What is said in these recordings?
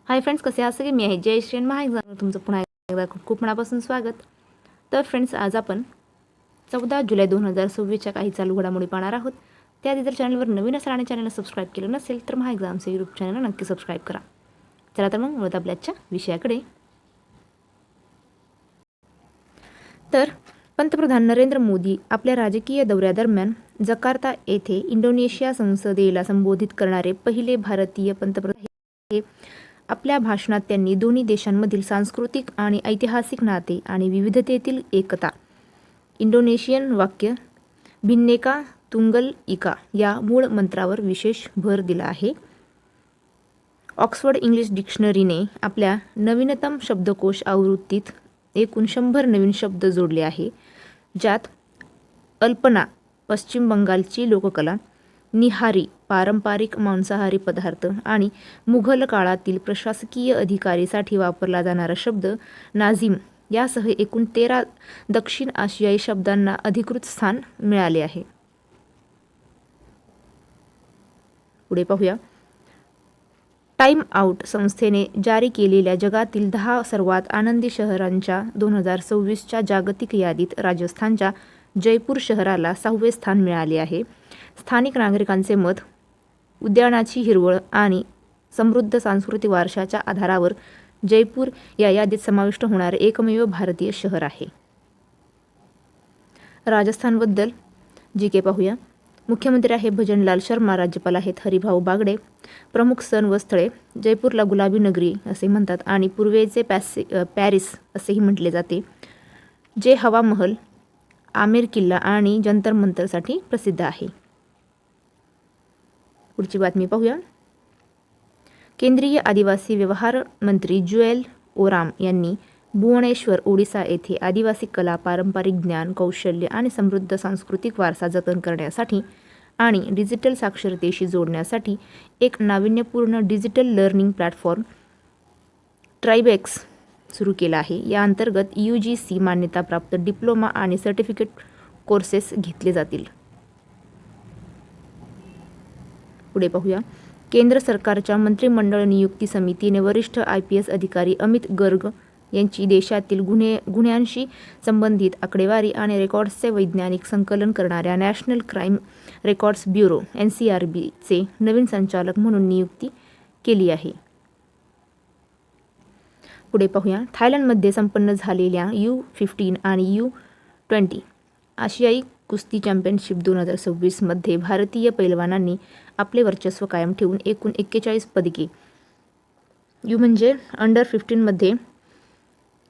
Hi friends, कसे आहात सगळे? मी आहे जयश्री आणि महाएक्झामवर तुमचं पुन्हा एकदा खूप खूप मनापासून स्वागत. तर फ्रेंड्स, आज आपण 14 जुलै 2026च्या काही चालू घडामोडी पाहणार आहोत. त्याआधी जर चॅनलवर नवीन असाल आणि चॅनलला सबस्क्राईब केलं नसेल तर महाएक्झामचे यूट्यूब चॅनलला नक्की सबस्क्राईब करा. चला तर मग वळत आपल्या आजच्या विषयाकडे. तर पंतप्रधान नरेंद्र मोदी आपल्या राजकीय दौऱ्यादरम्यान जकार्ता येथे इंडोनेशिया संसदेला संबोधित करणारे पहिले भारतीय पंतप्रधान हे. आपल्या भाषणात त्यांनी दोन्ही देशांमधील सांस्कृतिक आणि ऐतिहासिक नाते आणि विविधतेतील एकता, इंडोनेशियन वाक्य भिन्नेका तुंगल इका या मूळ मंत्रावर विशेष भर दिला आहे. ऑक्सफर्ड इंग्लिश डिक्शनरीने आपल्या नवीनतम शब्दकोश आवृत्तीत एकूण 100 नवीन शब्द जोडले आहे, ज्यात अल्पना पश्चिम बंगालची लोककला, निहारी पारंपरिक मांसाहारी पदार्थ आणि मुघल काळातील प्रशासकीय अधिकारीसाठी वापरला जाणारा शब्द नाझीम यासह एकूण 13 दक्षिण आशियाई शब्दांना अधिकृत स्थान मिळाले आहे. पुढे पाहूया. टाइम आउट संस्थेने जारी केलेल्या जगातील 10 सर्वात आनंदी शहरांच्या 2026च्या जागतिक यादीत राजस्थानच्या जयपूर शहराला 6वे स्थान मिळाले आहे. स्थानिक नागरिकांचे मत, उद्यानाची हिरवळ आणि समृद्ध सांस्कृतिक वारशाच्या आधारावर जयपूर या यादीत समाविष्ट होणारे एकमेव भारतीय शहर आहे. राजस्थानबद्दल जी.के. पाहूया. मुख्यमंत्री आहे भजनलाल शर्मा, राज्यपाल आहेत हरिभाऊ बागडे. प्रमुख सण व स्थळे, जयपूरला गुलाबी नगरी असे म्हणतात आणि पूर्वेचे पॅरिस असेही म्हटले जाते, जे हवा महल, आमेर किल्ला आणि जंतर मंतरसाठी प्रसिद्ध आहे. पुढची बातमी पाहूया. केंद्रीय आदिवासी व्यवहार मंत्री जुएल ओराम यांनी भुवनेश्वर, ओडिसा येथे आदिवासी कला, पारंपरिक ज्ञान, कौशल्य आणि समृद्ध सांस्कृतिक वारसा जतन करण्यासाठी आणि डिजिटल साक्षरतेशी जोडण्यासाठी एक नाविन्यपूर्ण डिजिटल लर्निंग प्लॅटफॉर्म ट्राइबेक्स सुरू केला आहे. या अंतर्गत UGC मान्यताप्राप्त डिप्लोमा आणि सर्टिफिकेट कोर्सेस घेतले जातील. पुढे पाहूया. केंद्र सरकारच्या मंत्रिमंडळ नियुक्ती समितीने वरिष्ठ IPS अधिकारी अमित गर्ग यांची देशातील गुन्ह्यांशी संबंधित आकडेवारी आणि रेकॉर्ड्सचे वैज्ञानिक संकलन करणाऱ्या नॅशनल क्राईम रेकॉर्ड्स ब्युरो NCRBचे नवीन संचालक म्हणून नियुक्ती केली आहे. पुढे पाहूया. थायलंडमध्ये संपन्न झालेल्या U15 आणि U20 आशियाई कुस्ती चॅम्पियनशिप 2026 मध्ये भारतीय पैलवानांनी आपले वर्चस्व कायम ठेवून एकूण 41 पदके, U म्हणजे अंडर 15 मध्ये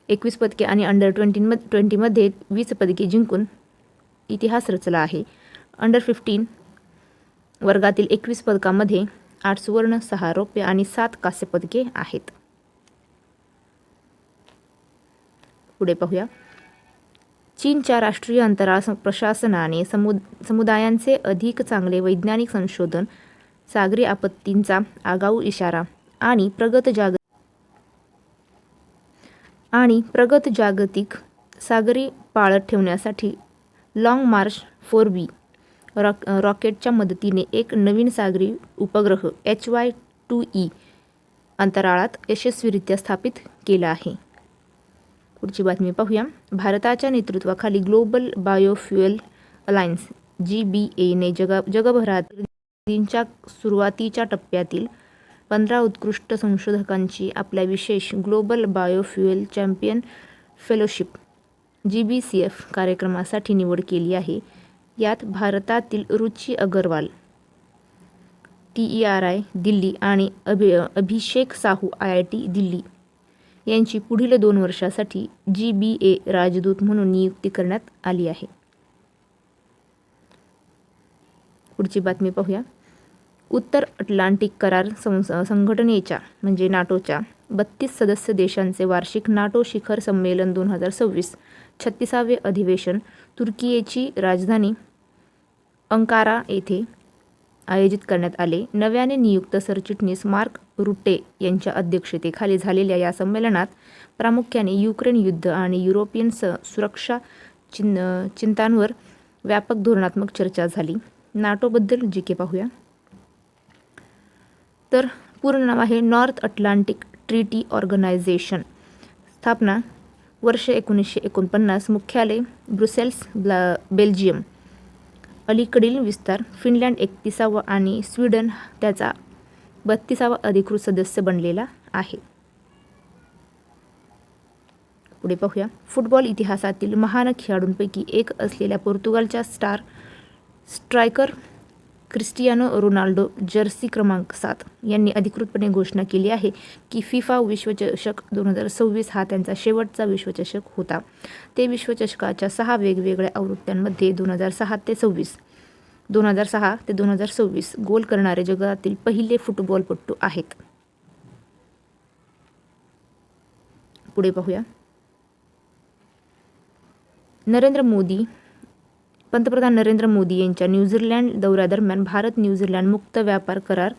21 पदके आणि अंडर 20 मध्ये 20 पदके जिंकून इतिहास रचला आहे. अंडर 15 वर्गातील 21 पदकांमध्ये 8 सुवर्ण, 6 रौप्य आणि 7 कांस्य पदके आहेत. पुढे पाहूया. चीनच्या राष्ट्रीय अंतराळ प्रशासनाने समुदायांचे अधिक चांगले वैज्ञानिक संशोधन, सागरी आपत्तींचा आगाऊ इशारा आणि प्रगत जागतिक सागरी पाळत ठेवण्यासाठी लाँग मार्च 4B रॉकेटच्या मदतीने एक नवीन सागरी उपग्रह HY-2E अंतराळात यशस्वीरित्या स्थापित केला आहे. पुढची बातमी पाहूया. भारताच्या नेतृत्वाखाली ग्लोबल बायोफ्युएल अलायन्स GBAने जगभरातील सुरुवातीच्या टप्प्यातील 15 उत्कृष्ट संशोधकांची आपल्या विशेष global biofuel champion fellowship GBCF कार्यक्रमासाठी निवड केली आहे. यात भारतातील रुची अग्रवाल TERI दिल्ली आणि अभिषेक साहू IIT दिल्ली यांची पुढील 2 वर्षासाठी GBA राजदूत म्हणून नियुक्ती करण्यात आली आहे. पुढची बातमी पाहूया. उत्तर अटलांटिक करार संघटनेच्या म्हणजे नाटोच्या 32 सदस्य देशांचे वार्षिक नाटो शिखर संमेलन 2026 36वे अधिवेशन तुर्कीची राजधानी अंकारा येथे आयोजित करण्यात आले. नव्याने नियुक्त सरचिटणीस मार्क रुटे यांच्या अध्यक्षतेखाली झालेल्या या संमेलनात प्रामुख्याने युक्रेन युद्ध आणि युरोपियन सुरक्षा चिंतांवर व्यापक धोरणात्मक चर्चा झाली. नाटोबद्दल जी.के. पाहूया. तर पूर्ण नाव आहे नॉर्थ अटलांटिक ट्रीटी ऑर्गनायझेशन स्थापना वर्ष 1949, मुख्यालय ब्रुसेल्स, बेल्जियम. अलीकडील विस्तार फिनलँड 31वा आणि स्वीडन त्याचा 32वा अधिकृत सदस्य बनलेला आहे. पुढे पाहूया. फुटबॉल इतिहासातील महान खेळाडूंपैकी एक असलेल्या पोर्तुगालच्या स्ट्रायकर क्रिस्टियानो रोनाल्डो जर्सी क्रमांक 7 यांनी अधिकृतपणे घोषणा केली आहे की फिफा विश्वचषक 2026 हा त्यांचा शेवटचा विश्वचषक होता. ते विश्वचषकाच्या 6 वेगवेगळ्या आवृत्त्यांमध्ये 2006 ते 2026 गोल करणारे जगातील पहिले फुटबॉलपटू आहेत. पुढे पाहूया. पंतप्रधान नरेंद्र मोदी यांच्या न्यूझीलंड दौऱ्यादरम्यान भारत न्यूझीलंड मुक्त व्यापार करार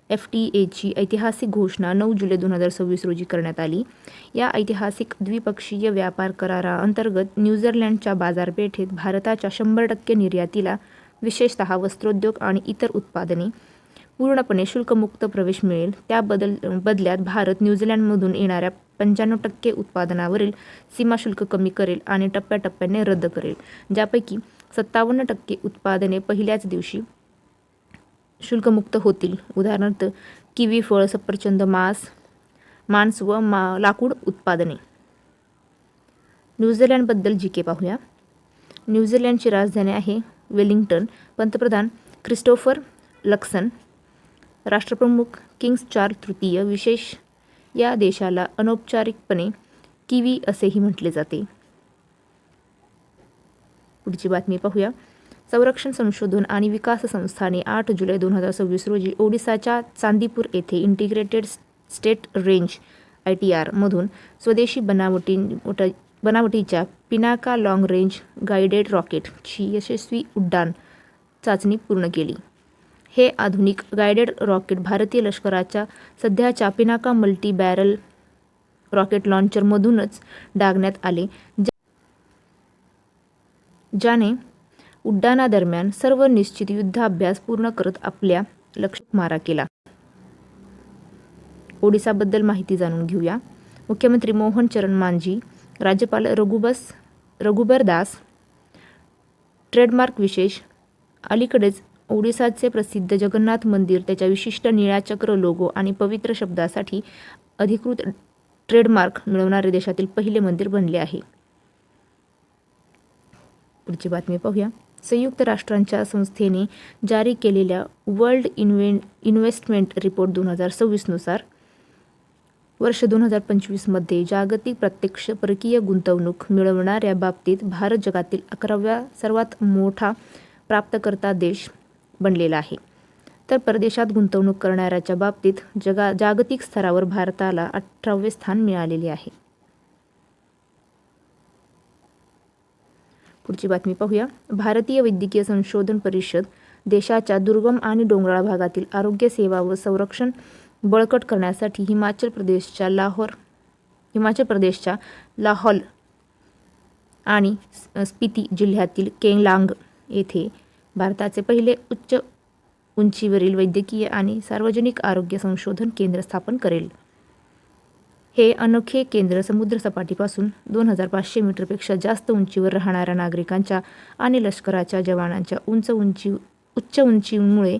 FTAची ऐतिहासिक घोषणा 9 जुलै 2026 रोजी करण्यात आली. या ऐतिहासिक द्विपक्षीय व्यापार कराराअंतर्गत न्यूझीलंडच्या बाजारपेठेत भारताच्या 100% निर्यातीला, विशेषतः वस्त्रोद्योग आणि इतर उत्पादने, पूर्णपणे शुल्कमुक्त प्रवेश मिळेल. त्या बदल्यात भारत न्यूझीलंडमधून येणाऱ्या 95% उत्पादनावरील सीमाशुल्क कमी करेल आणि टप्प्याटप्प्याने रद्द करेल, ज्यापैकी 57% उत्पादने पहिल्याच दिवशी शुल्कमुक्त होतील. उदाहरणार्थ किवी फळ, सफरचंद, मांस व लाकूड उत्पादने. न्यूझीलंडबद्दल जीके पाहूया. न्यूझीलंडची राजधानी आहे वेलिंग्टन. पंतप्रधान क्रिस्टोफर लक्सन. राष्ट्रप्रमुख किंग चार्ल्स तृतीय. विशेष या देशाला अनौपचारिकपणे किवी असेही म्हटले जाते. पुढची बातमी पाहूया. संरक्षण संशोधन आणि विकास संस्थाने 8 जुलै 2026 रोजी ओडिसाच्या चांदीपूर येथे इंटिग्रेटेड स्टेट रेंज ITR मधून स्वदेशी बनावटीच्या पिनाका लाँग रेंज गाइडेड रॉकेटची यशस्वी उड्डाण चाचणी पूर्ण केली. हे आधुनिक गाइडेड रॉकेट भारतीय लष्कराच्या सध्याच्या पिनाका मल्टी बॅरल रॉकेट लॉन्चरमधूनच डागण्यात आले, ज्याने उड्डाणादरम्यान सर्व निश्चित युद्धाभ्यास पूर्ण करत आपल्या लक्ष्यात मारा केला. ओडिसाबद्दल माहिती जाणून घेऊया. मुख्यमंत्री मोहन चरण मांझी. राज्यपाल रघुबर दास. ट्रेडमार्क विशेष. अलीकडेच ओडिसाचे प्रसिद्ध जगन्नाथ मंदिर त्याच्या विशिष्ट निळ्या चक्र लोगो आणि पवित्र शब्दासाठी अधिकृत ट्रेडमार्क मिळवणारे देशातील पहिले मंदिर बनले आहे. पुढची बातमी पाहूया. संयुक्त राष्ट्रांच्या संस्थेने जारी केलेल्या वर्ल्ड इन्व्हेस्टमेंट रिपोर्ट 2026 नुसार वर्ष 2025 मध्ये जागतिक प्रत्यक्ष परकीय गुंतवणूक मिळवणाऱ्या बाबतीत भारत जगातील 11व्या सर्वात मोठा प्राप्तकर्ता देश बनलेला आहे. तर परदेशात गुंतवणूक करणाऱ्याच्या बाबतीत जागतिक स्तरावर भारताला 18वे स्थान मिळालेले आहे. पुढची बातमी पाहूया. भारतीय वैद्यकीय संशोधन परिषद देशाच्या दुर्गम आणि डोंगराळ भागातील आरोग्य सेवा व संरक्षण बळकट करण्यासाठी हिमाचल प्रदेशच्या लाहौल आणि स्पिती जिल्ह्यातील केलांग येथे भारताचे पहिले उच्च उंचीवरील वैद्यकीय आणि सार्वजनिक आरोग्य संशोधन केंद्र स्थापन करेल. हे अनोखे केंद्र समुद्रसपाटीपासून 2500 मीटरपेक्षा जास्त उंचीवर राहणाऱ्या नागरिकांच्या आणि लष्कराच्या जवानांच्या उच्च उंचीमुळे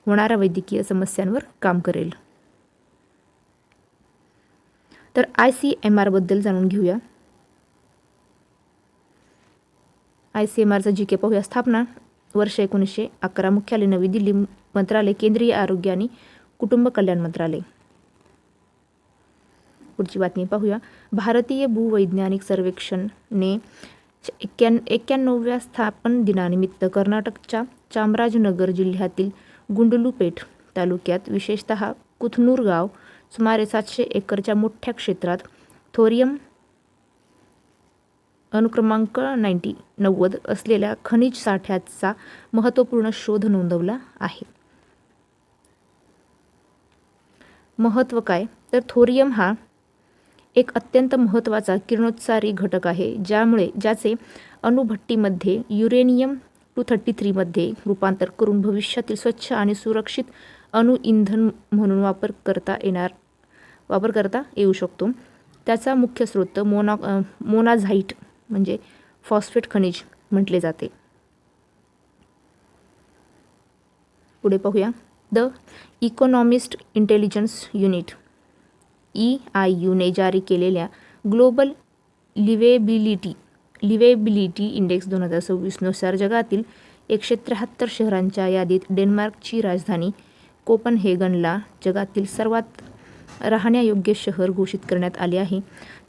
होणाऱ्या वैद्यकीय समस्यांवर काम करेल. तर ICMR बद्दल जाणून घेऊया. ICMRचा जीके पाहूया. स्थापना वर्ष 1911. मुख्यालय नवी दिल्ली. मंत्रालय केंद्रीय आरोग्य आणि कुटुंब कल्याण मंत्रालय. पुढची बातमी पाहूया. भारतीय भूवैज्ञानिक सर्वेक्षणने 91व्या स्थापन दिनानिमित्त कर्नाटकच्या चामराजनगर जिल्ह्यातील गुंडलुपेट तालुक्यात, विशेषतः कुथनूर गाव, सुमारे 700 एकरच्या मोठ्या क्षेत्रात थोरियम अनुक्रमांक 90 असलेल्या खनिज साठ्याचा महत्त्वपूर्ण शोध नोंदवला आहे. महत्त्व काय? तर थोरियम हा एक अत्यंत महत्त्वाचा किरणोत्सारी घटक आहे, ज्याचे अणुभट्टीमध्ये युरेनियम-233 मध्ये रूपांतर करून भविष्यातील स्वच्छ आणि सुरक्षित अणुइंधन म्हणून वापर करता येणार वापर करता येऊ शकतो. त्याचा मुख्य स्रोत मोनाझाईट म्हणजे फॉस्फेट खनिज म्हटले जाते. पुढे पाहूया. The economist intelligence unit EIU ने जारी केलेल्या ग्लोबल लिवेबिलिटी इंडेक्स 2026 नुसार जगातील 173 शहरांच्या यादीत डेन्मार्कची राजधानी कोपनहेगनला जगातील सर्वात राहण्यायोग्य शहर घोषित करण्यात आले आहे,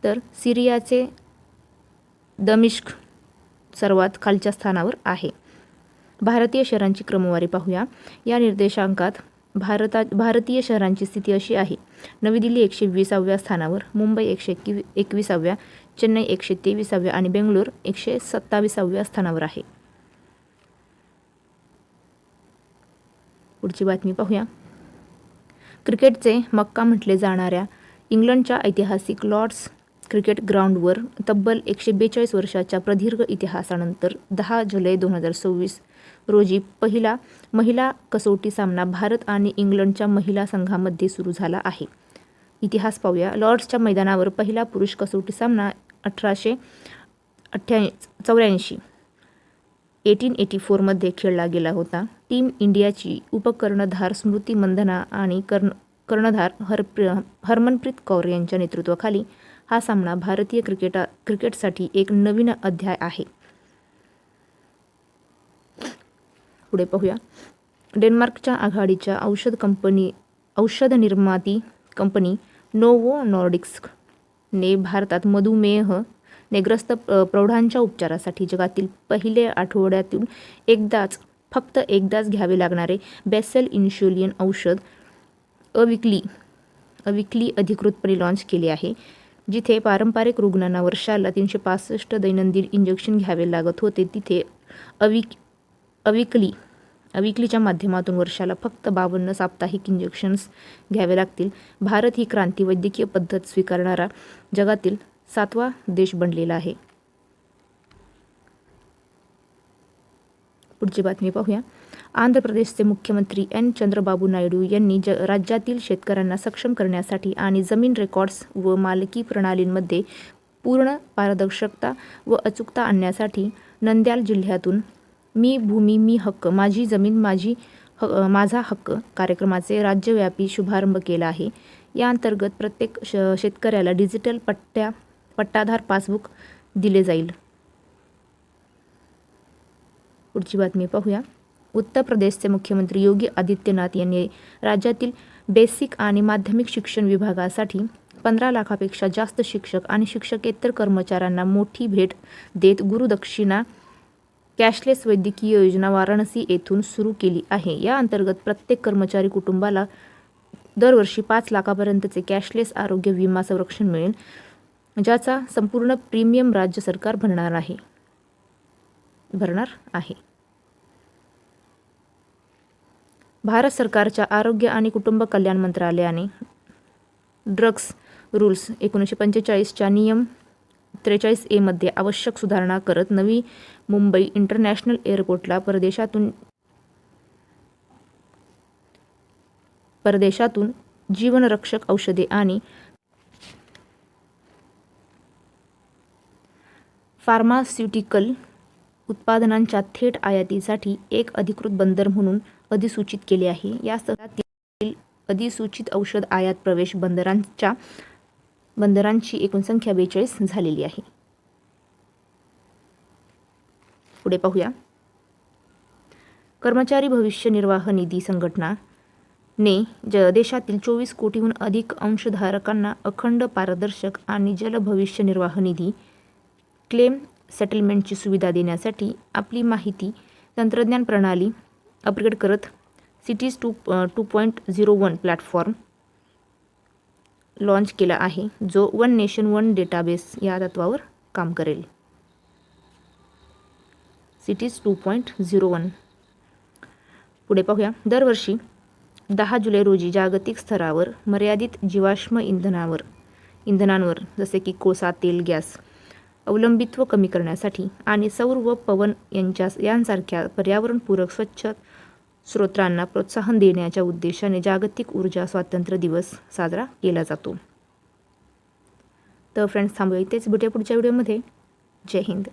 तर सिरियाचे दमिश्क सर्वात खालच्या स्थानावर आहे. भारतीय शहरांची क्रमवारी पाहूया. या निर्देशांकात भारतीय शहरांची स्थिती अशी आहे. नवी दिल्ली 120व्या स्थानावर, मुंबई 121व्या, चेन्नई 123व्या आणि बेंगळूर 127व्या स्थानावर आहे. पुढची बातमी पाहूया. क्रिकेटचे मक्का म्हटले जाणाऱ्या इंग्लंडच्या ऐतिहासिक लॉर्ड्स क्रिकेट ग्राउंडवर तब्बल 142 वर्षाच्या प्रदीर्घ इतिहासानंतर 10 जुलै 2026 रोजी पहिला महिला कसोटी सामना भारत आणि इंग्लंडच्या महिला संघामध्ये सुरू झाला आहे. इतिहास पाहूया. लॉर्ड्सच्या मैदानावर पहिला पुरुष कसोटी सामना 1884 मध्ये खेळला गेला होता. टीम इंडियाची उपकर्णधार स्मृती मंधना आणि कर्णधार हरमनप्रीत कौर यांच्या नेतृत्वाखाली हा सामना भारतीय क्रिकेटसाठी एक नवीन अध्याय आहे. पुढे पाहूया. डेन्मार्कच्या आघाडीच्या औषध निर्माती कंपनी नोव्हो नॉर्डिस्क ने भारतात मधुमेह ग्रस्त प्रौढांच्या उपचारासाठी जगातील पहिले आठवड्यातून फक्त एकदाच घ्यावे लागणारे बेसल इन्शुलिन औषध अविकली अधिकृतपणे लॉन्च केले आहे. जिथे पारंपरिक रुग्णांना वर्षाला 365 दैनंदिन इंजेक्शन घ्यावे लागत होते, तिथे अविकलीच्या माध्यमातून वर्षाला फक्त 52 साप्ताहिक इंजेक्शन्स घ्यावे लागतील. भारत ही क्रांती वैद्यकीय पद्धत स्वीकारणारा जगातील 7वा देश बनलेला आहे. पुढची बातमी पाहूया. आंध्र प्रदेशचे मुख्यमंत्री एन. चंद्रबाबू नायडू यांनी राज्यातील शेतकऱ्यांना सक्षम करण्यासाठी आणि जमीन रेकॉर्ड्स व मालकी प्रणालींमध्ये पूर्ण पारदर्शकता व अचूकता आणण्यासाठी नंद्याल जिल्ह्यातून मी भूमी मी हक्क, माझी जमीन माझा हक्क कार्यक्रमाचे राज्यव्यापी शुभारंभ केला आहे. या अंतर्गत प्रत्येक शेतकऱ्याला डिजिटल पट्टाधार पासबुक दिले जाईल. पुढची बातमी पाहूया. उत्तर प्रदेशचे मुख्यमंत्री योगी आदित्यनाथ यांनी राज्यातील बेसिक आणि माध्यमिक शिक्षण विभागासाठी 15 लाखापेक्षा जास्त शिक्षक आणि शिक्षकेतर कर्मचाऱ्यांना मोठी भेट देत गुरुदक्षिणा कॅशलेस वैद्यकीय योजना वाराणसी येथून सुरू केली आहे. या अंतर्गत प्रत्येक कर्मचारी कुटुंबाला दरवर्षी 5 लाखापर्यंतचे कॅशलेस आरोग्य विमा संरक्षण मिळेल, ज्याचा संपूर्ण प्रीमियम राज्य सरकार भरणार आहे. भारत सरकारच्या आरोग्य आणि कुटुंब कल्याण मंत्रालयाने ड्रग्स रूल्स 1945च्या नियम 43A मध्ये आवश्यक सुधारणा करत नवी मुंबई इंटरनॅशनल एअरपोर्टला परदेशातून जीवनरक्षक औषधे आणि फार्मास्युटिकल उत्पादनांच्या थेट आयातीसाठी एक अधिकृत बंदर म्हणून अधिसूचित केले आहे. या स्तरातील अधिसूचित औषध आयात प्रवेश बंदरांची एकूण संख्या 42 झालेली आहे. पुढे पाहूया. कर्मचारी भविष्य निर्वाह निधी संघटना ने देशातील 24 कोटीहून अधिक अंशधारकांना अखंड, पारदर्शक आणि जल भविष्य निर्वाह निधी क्लेम सेटलमेंटची सुविधा देण्यासाठी आपली माहिती तंत्रज्ञान प्रणाली अपग्रेड करत सिटीज 2.01 प्लॅटफॉर्म लॉन्च केला आहे, जो वन नेशन वन डेटाबेस या तत्वावर काम करेल. सिटीज 2.01. पुढे पाहूया. दरवर्षी 10 जुलै रोजी जागतिक स्तरावर मर्यादित जीवाश्म इंधनांवर जसे की कोळसा, तेल, गॅस अवलंबित्व कमी करण्यासाठी आणि सौर व पवन यांसारख्या पर्यावरणपूरक स्रोतांना प्रोत्साहन देण्याच्या उद्देशाने जागतिक ऊर्जा स्वातंत्र्य दिवस साजरा केला जातो. तर फ्रेंड्स थांबूया इथेच, भेटूया पुढच्या व्हिडिओमध्ये. जय हिंद.